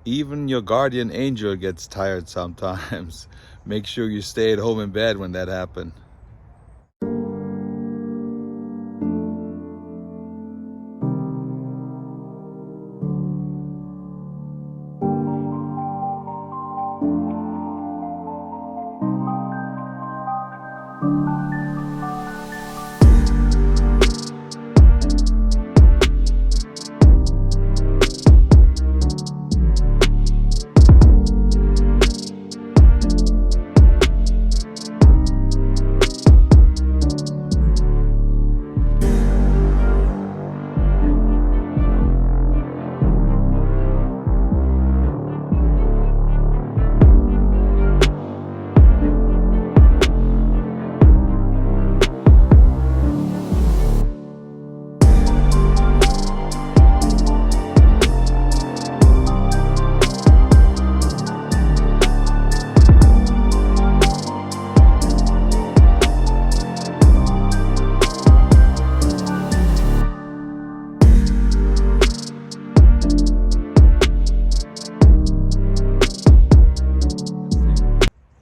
Even your guardian angel gets tired sometimes. Make sure you stay at home in bed when that happens.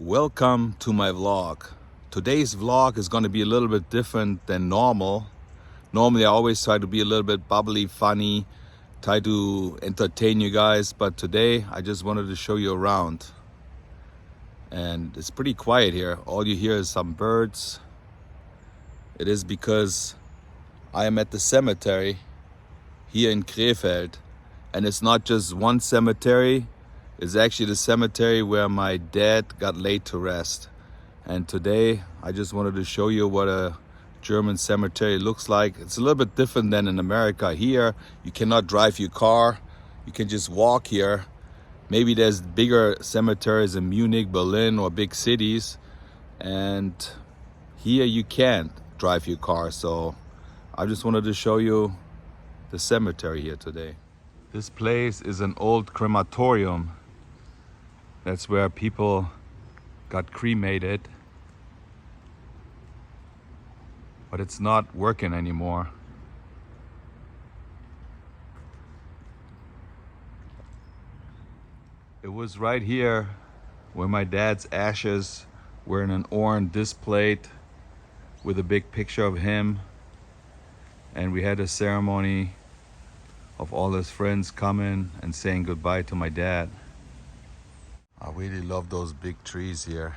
Welcome to my vlog. Today's vlog is going to be a little bit different than normal. Normally I always try to be a little bit bubbly, funny, try to entertain you guys, but today I just wanted to show you around. And it's pretty quiet here. All you hear is some birds. It is because I am at the cemetery here in Krefeld. And it's not just one cemetery. It's actually the cemetery where my dad got laid to rest. And today I just wanted to show you what a German cemetery looks like. It's a little bit different than in America. Here you cannot drive your car, you can just walk here. Maybe there's bigger cemeteries in Munich, Berlin, or big cities, and here you can't drive your car. So I just wanted to show you the cemetery here today. This place is an old crematorium. That's where people got cremated, but it's not working anymore. It was right here where my dad's ashes were in an urn displayed with a big picture of him, and we had a ceremony of all his friends coming and saying goodbye to my dad. I really love those big trees here.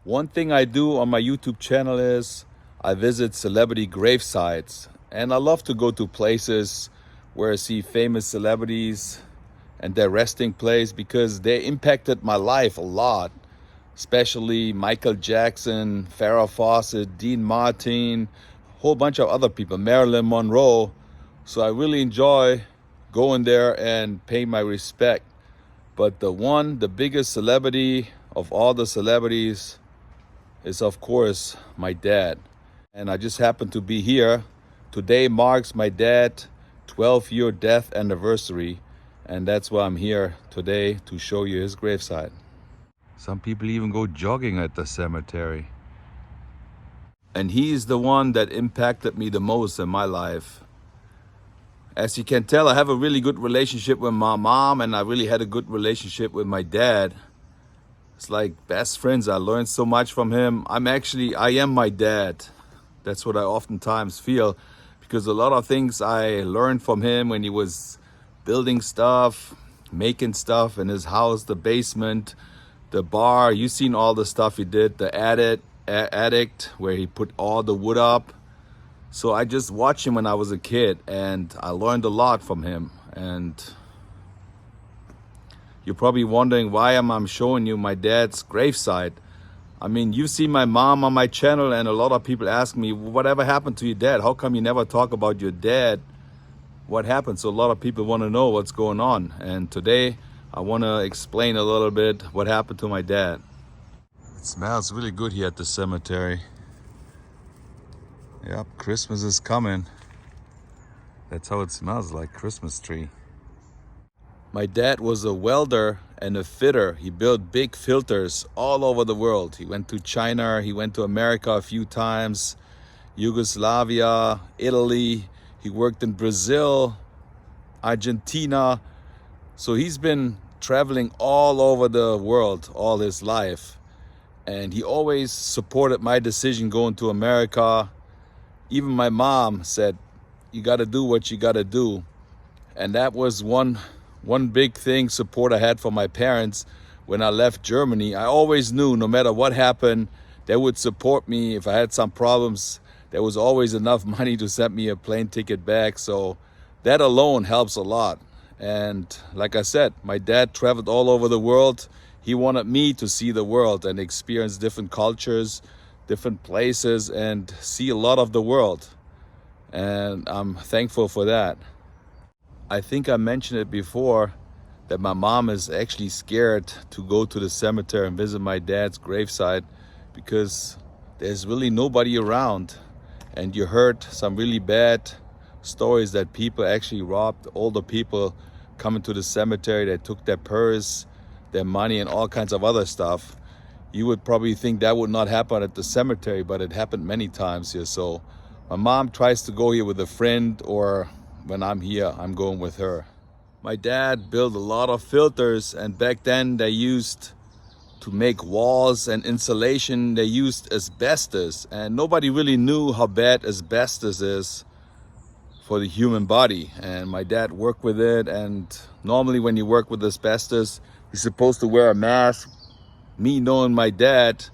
One thing I do on my YouTube channel is I visit celebrity gravesites, and I love to go to places where I see famous celebrities and their resting place because they impacted my life a lot, especially Michael Jackson, Farrah Fawcett, Dean Martin, a whole bunch of other people, Marilyn Monroe. So I really enjoy going there and paying my respect. But the biggest celebrity of all the celebrities is of course my dad. And I just happened to be here. Today marks my dad's 12-year death anniversary. And that's why I'm here today, to show you his gravesite. Some people even go jogging at the cemetery. And he's the one that impacted me the most in my life. As you can tell, I have a really good relationship with my mom, and I really had a good relationship with my dad. It's like best friends. I learned so much from him. I am my dad. That's what I oftentimes feel, because a lot of things I learned from him when he was building stuff, making stuff in his house, the basement, the bar. You've seen all the stuff he did, the attic where he put all the wood up. So I just watched him when I was a kid, and I learned a lot from him. And you're probably wondering why I'm showing you my dad's gravesite. I mean, you see my mom on my channel, and a lot of people ask me, whatever happened to your dad? How come you never talk about your dad? What happened? So a lot of people want to know what's going on. And today I want to explain a little bit what happened to my dad. It smells really good here at the cemetery. Yep, Christmas is coming. That's how it smells, like Christmas tree. My dad was a welder and a fitter. He built big filters all over the world. He went to China, he went to America a few times, Yugoslavia, Italy. He worked in Brazil, Argentina. So he's been traveling all over the world all his life. And he always supported my decision going to America. Even my mom said, you got to do what you got to do. And that was one big thing, support I had from my parents when I left Germany. I always knew no matter what happened, they would support me. If I had some problems, there was always enough money to send me a plane ticket back. So that alone helps a lot. And like I said, my dad traveled all over the world. He wanted me to see the world and experience different cultures, different places, and see a lot of the world. And I'm thankful for that. I think I mentioned it before that my mom is actually scared to go to the cemetery and visit my dad's gravesite because there's really nobody around. And you heard some really bad stories that people actually robbed older people coming to the cemetery. They took their purse, their money, and all kinds of other stuff. You would probably think that would not happen at the cemetery, but it happened many times here. So my mom tries to go here with a friend, or when I'm here, I'm going with her. My dad built a lot of filters, and back then they used to make walls and insulation, they used asbestos, and nobody really knew how bad asbestos is for the human body. And my dad worked with it, and normally when you work with asbestos, you're supposed to wear a mask. Me knowing my dad,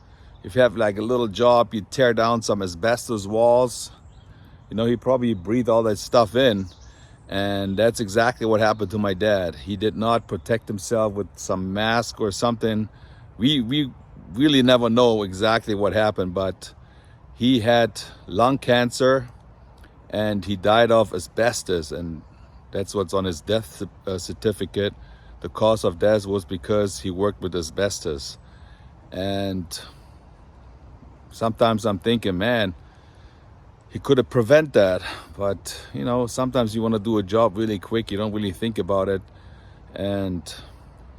if you have like a little job, you tear down some asbestos walls, you know, he probably breathed all that stuff in. And that's exactly what happened to my dad. He did not protect himself with some mask or something. We really never know exactly what happened, but he had lung cancer and he died of asbestos, and that's what's on his death certificate. The cause of death was because he worked with asbestos. And sometimes I'm thinking, man, he could have prevented that. But, you know, sometimes you want to do a job really quick. You don't really think about it. And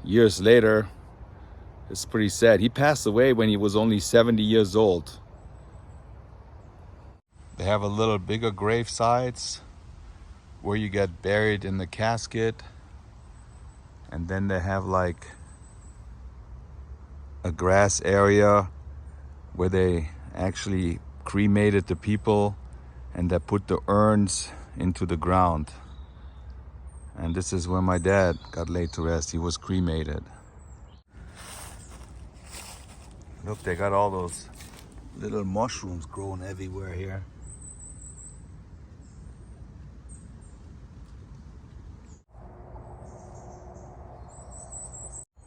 years later, it's pretty sad. He passed away when he was only 70 years old. They have a little bigger grave sites where you get buried in the casket. And then they have like a grass area where they actually cremated the people and they put the urns into the ground. And this is where my dad got laid to rest. He was cremated. Look, they got all those little mushrooms growing everywhere here.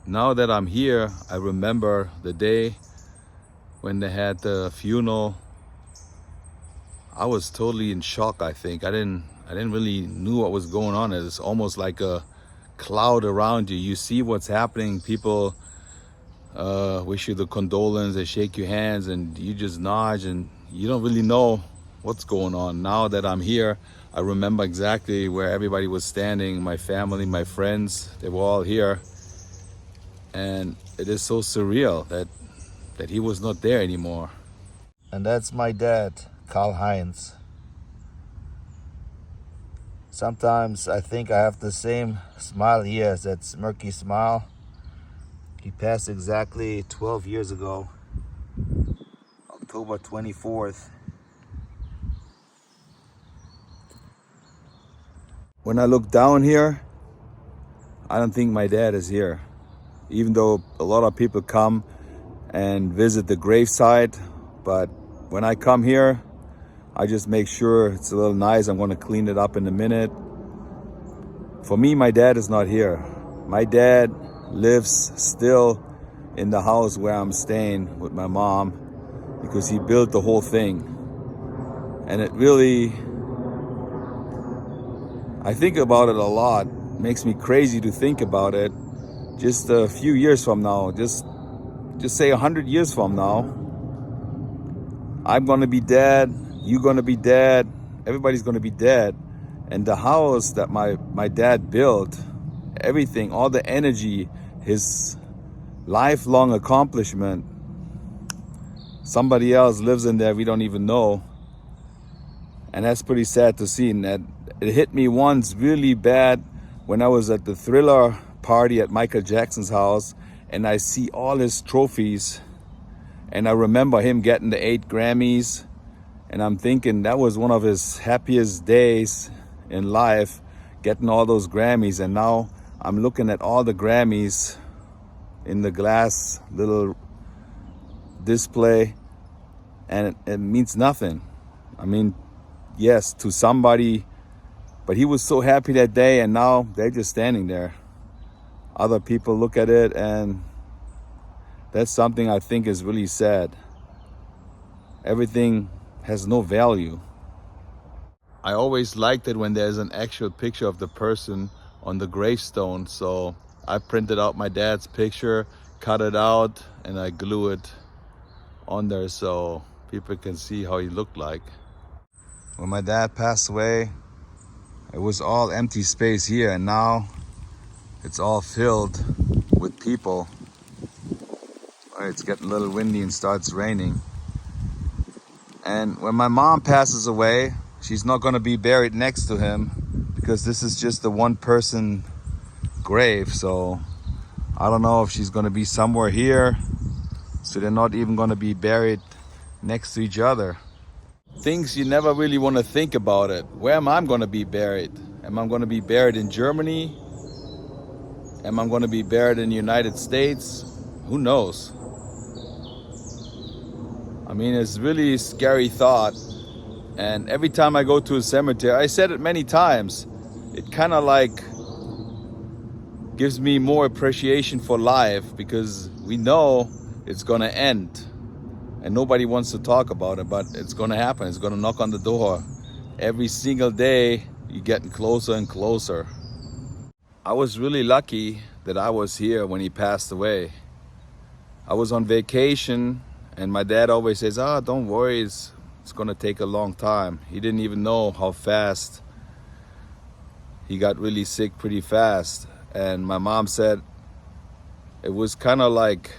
Now that I'm here, I remember the day when they had the funeral. I was totally in shock, I think. I didn't really knew what was going on. It's almost like a cloud around you. You see what's happening. People wish you the condolence, they shake your hands, and you just nod, and you don't really know what's going on. Now that I'm here, I remember exactly where everybody was standing. My family, my friends, they were all here. And it is so surreal that he was not there anymore. And that's my dad, Karl-Heinz. Sometimes I think I have the same smile he has, that smirky smile. He passed exactly 12 years ago, October 24th. When I look down here, I don't think my dad is here. Even though a lot of people come and visit the gravesite, but when I come here, I just make sure it's a little nice. I'm going to clean it up in a minute. For me, my dad is not here. My dad lives still in the house where I'm staying with my mom because he built the whole thing. And it really, I think about it a lot. It makes me crazy to think about it. Just a few years from now, just say 100 years from now, I'm gonna be dead, you're gonna be dead, everybody's gonna be dead. And the house that my dad built, everything, all the energy, his lifelong accomplishment, somebody else lives in there we don't even know. And that's pretty sad to see. And it hit me once really bad when I was at the Thriller party at Michael Jackson's house, and I see all his trophies, and I remember him getting the 8 Grammys, and I'm thinking that was one of his happiest days in life, getting all those Grammys. And now I'm looking at all the Grammys in the glass little display, and it means nothing. I mean, yes, to somebody, but he was so happy that day, and now they're just standing there. Other people look at it, and that's something I think is really sad. Everything has no value. I always liked it when there's an actual picture of the person on the gravestone, so I printed out my dad's picture, cut it out, and I glue it on there so people can see how he looked like. When my dad passed away, it was all empty space here, and now it's all filled with people. It's getting a little windy and starts raining. And when my mom passes away, she's not going to be buried next to him because this is just a one-person grave. So I don't know if she's going to be somewhere here, so they're not even going to be buried next to each other. Things you never really want to think about it. Where am I going to be buried? Am I going to be buried in Germany? Am I going to be buried in the United States? Who knows? I mean, it's really a scary thought. And every time I go to a cemetery, I said it many times, it kind of like gives me more appreciation for life, because we know it's going to end. And nobody wants to talk about it, but it's going to happen. It's going to knock on the door. Every single day, you're getting closer and closer. I was really lucky that I was here when he passed away. I was on vacation, and my dad always says, don't worry, it's going to take a long time. He didn't even know how fast. He got really sick pretty fast. And my mom said it was kind of like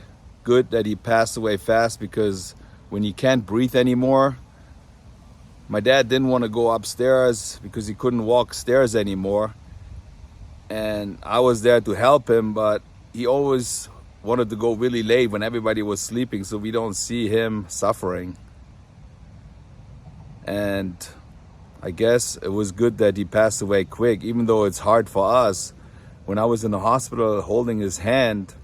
good that he passed away fast, because when he can't breathe anymore, my dad didn't want to go upstairs because he couldn't walk stairs anymore. And I was there to help him, but he always wanted to go really late when everybody was sleeping so we don't see him suffering. And I guess it was good that he passed away quick, even though it's hard for us. When I was in the hospital holding his hand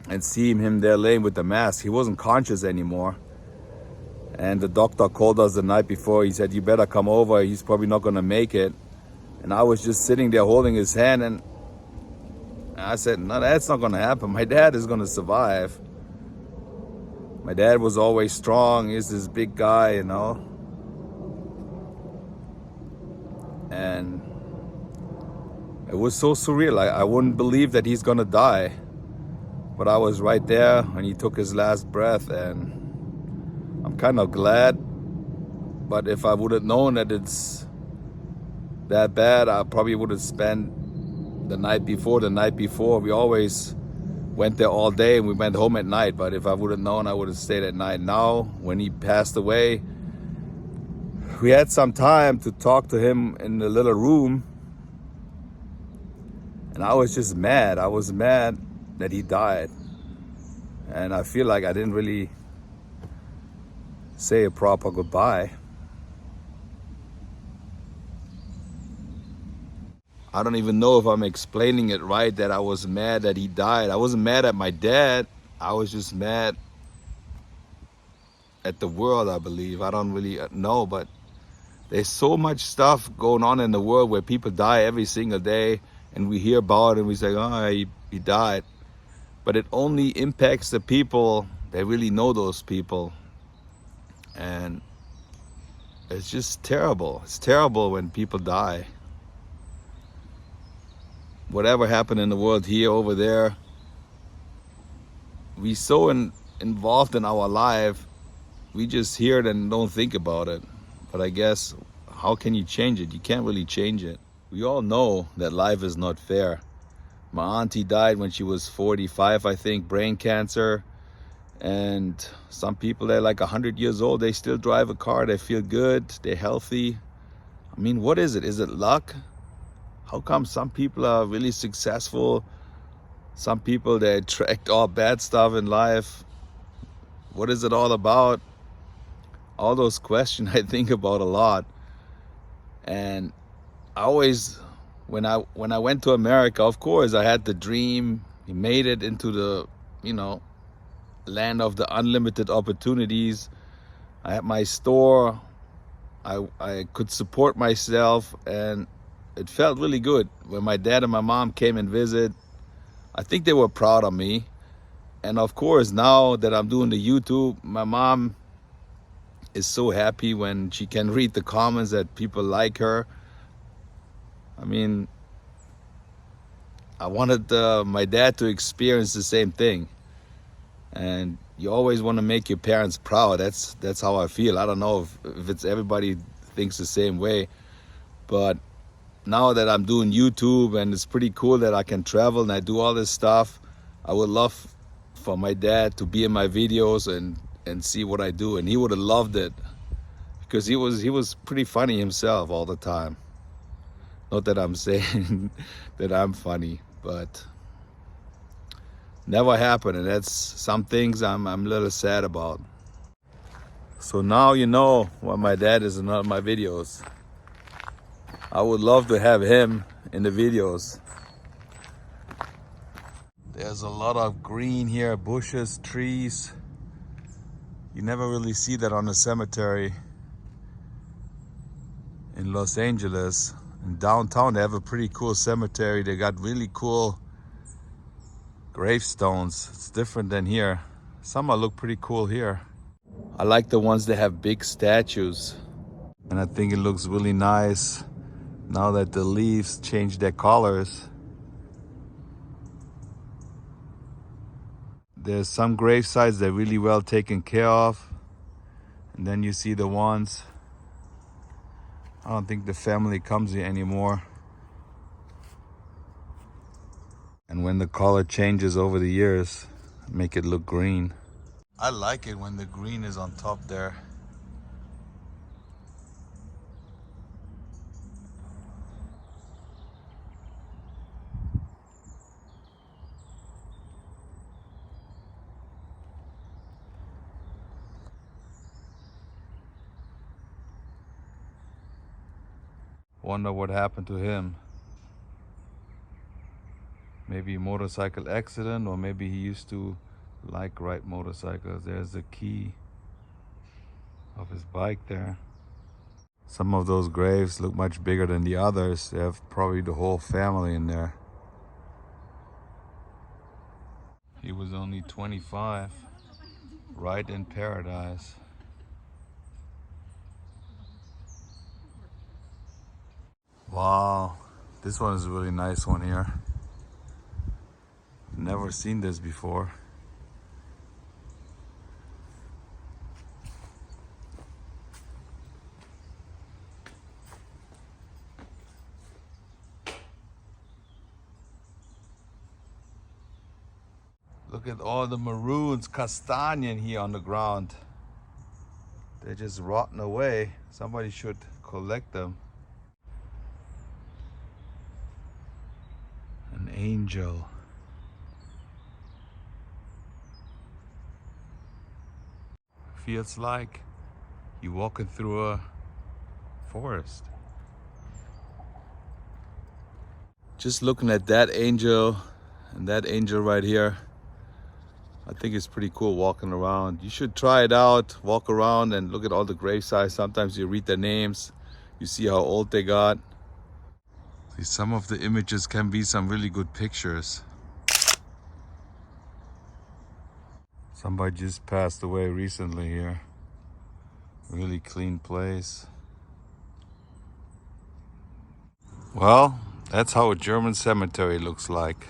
and seeing him there laying with the mask, he wasn't conscious anymore. And the doctor called us the night before. He said, you better come over, he's probably not going to make it. And I was just sitting there holding his hand, and I said, no, that's not going to happen. My dad is going to survive. My dad was always strong. He's this big guy, you know. And it was so surreal. I wouldn't believe that he's going to die. But I was right there when he took his last breath, and I'm kind of glad. But if I would have known that it's that bad, I probably would have spent the night before. We always went there all day, and we went home at night. But if I would have known, I would have stayed at night. Now, when he passed away, we had some time to talk to him in the little room. And I was just mad. I was mad that he died. And I feel like I didn't really say a proper goodbye. I don't even know if I'm explaining it right, that I was mad that he died. I wasn't mad at my dad. I was just mad at the world, I believe. I don't really know, but there's so much stuff going on in the world where people die every single day, and we hear about it and we say, oh, he died. But it only impacts the people that really know those people. And it's just terrible. It's terrible when people die. Whatever happened in the world here, over there, we so involved in our life, we just hear it and don't think about it. But I guess, how can you change it? You can't really change it. We all know that life is not fair. My auntie died when she was 45, I think, brain cancer. And some people, they're like 100 years old, they still drive a car, they feel good, they're healthy. I mean, what is it? Is it luck? How come some people are really successful? Some people, they attract all bad stuff in life. What is it all about? All those questions I think about a lot. And I always, when I went to America, of course, I had the dream. He made it into the, land of the unlimited opportunities. I had my store. I could support myself, and it felt really good. When my dad and my mom came and visit, I think they were proud of me. And of course, now that I'm doing the YouTube, my mom is so happy when she can read the comments that people like her. I mean, I wanted my dad to experience the same thing. And you always want to make your parents proud. That's how I feel. I don't know if it's everybody thinks the same way. But now that I'm doing YouTube and it's pretty cool that I can travel and I do all this stuff, I would love for my dad to be in my videos and see what I do. And he would have loved it, because he was pretty funny himself all the time. Not that I'm saying that I'm funny, but never happened, and that's some things I'm a little sad about. So now you know why my dad is in all my videos. I would love to have him in the videos. There's a lot of green here, bushes, trees. You never really see that on a cemetery in Los Angeles. In downtown, they have a pretty cool cemetery. They got really cool gravestones. It's different than here. Some look pretty cool here. I like the ones that have big statues. And I think it looks really nice now that the leaves change their colors. There's some grave sites that are really well taken care of. And then you see the ones, I don't think the family comes here anymore. And when the color changes over the years, make it look green. I like it when the green is on top there. Wonder what happened to him. Maybe a motorcycle accident, or maybe he used to ride motorcycles. There's the key of his bike there. Some of those graves look much bigger than the others. They have probably the whole family in there. He was only 25, right in paradise. Wow, this one is a really nice one here. Never seen this before. Look at all the maroons, castagnan here on the ground. They're just rotting away. Somebody should collect them. An angel. Feels like you're walking through a forest. Just looking at that angel and that angel right here, I think it's pretty cool walking around. You should try it out, walk around and look at all the gravesites. Sometimes you read their names, you see how old they got. See, some of the images can be some really good pictures. Somebody just passed away recently here. Really clean place. Well, that's how a German cemetery looks like.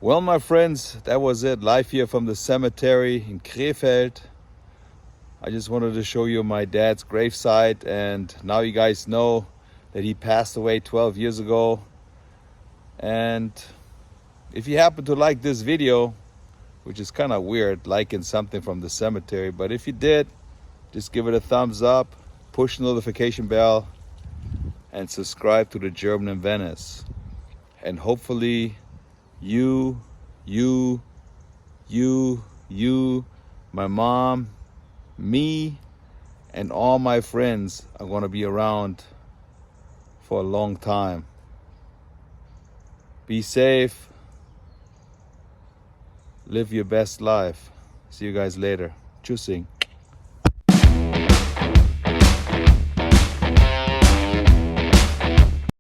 Well, my friends, that was it. Live here from the cemetery in Krefeld. I just wanted to show you my dad's gravesite, and now you guys know that he passed away 12 years ago. And if you happen to like this video, which is kind of weird, liking something from the cemetery, but if you did, just give it a thumbs up, push the notification bell, and subscribe to the German in Venice. And hopefully you, my mom, me, and all my friends are going to be around for a long time. Be safe. Live your best life. See you guys later. Tschüssing.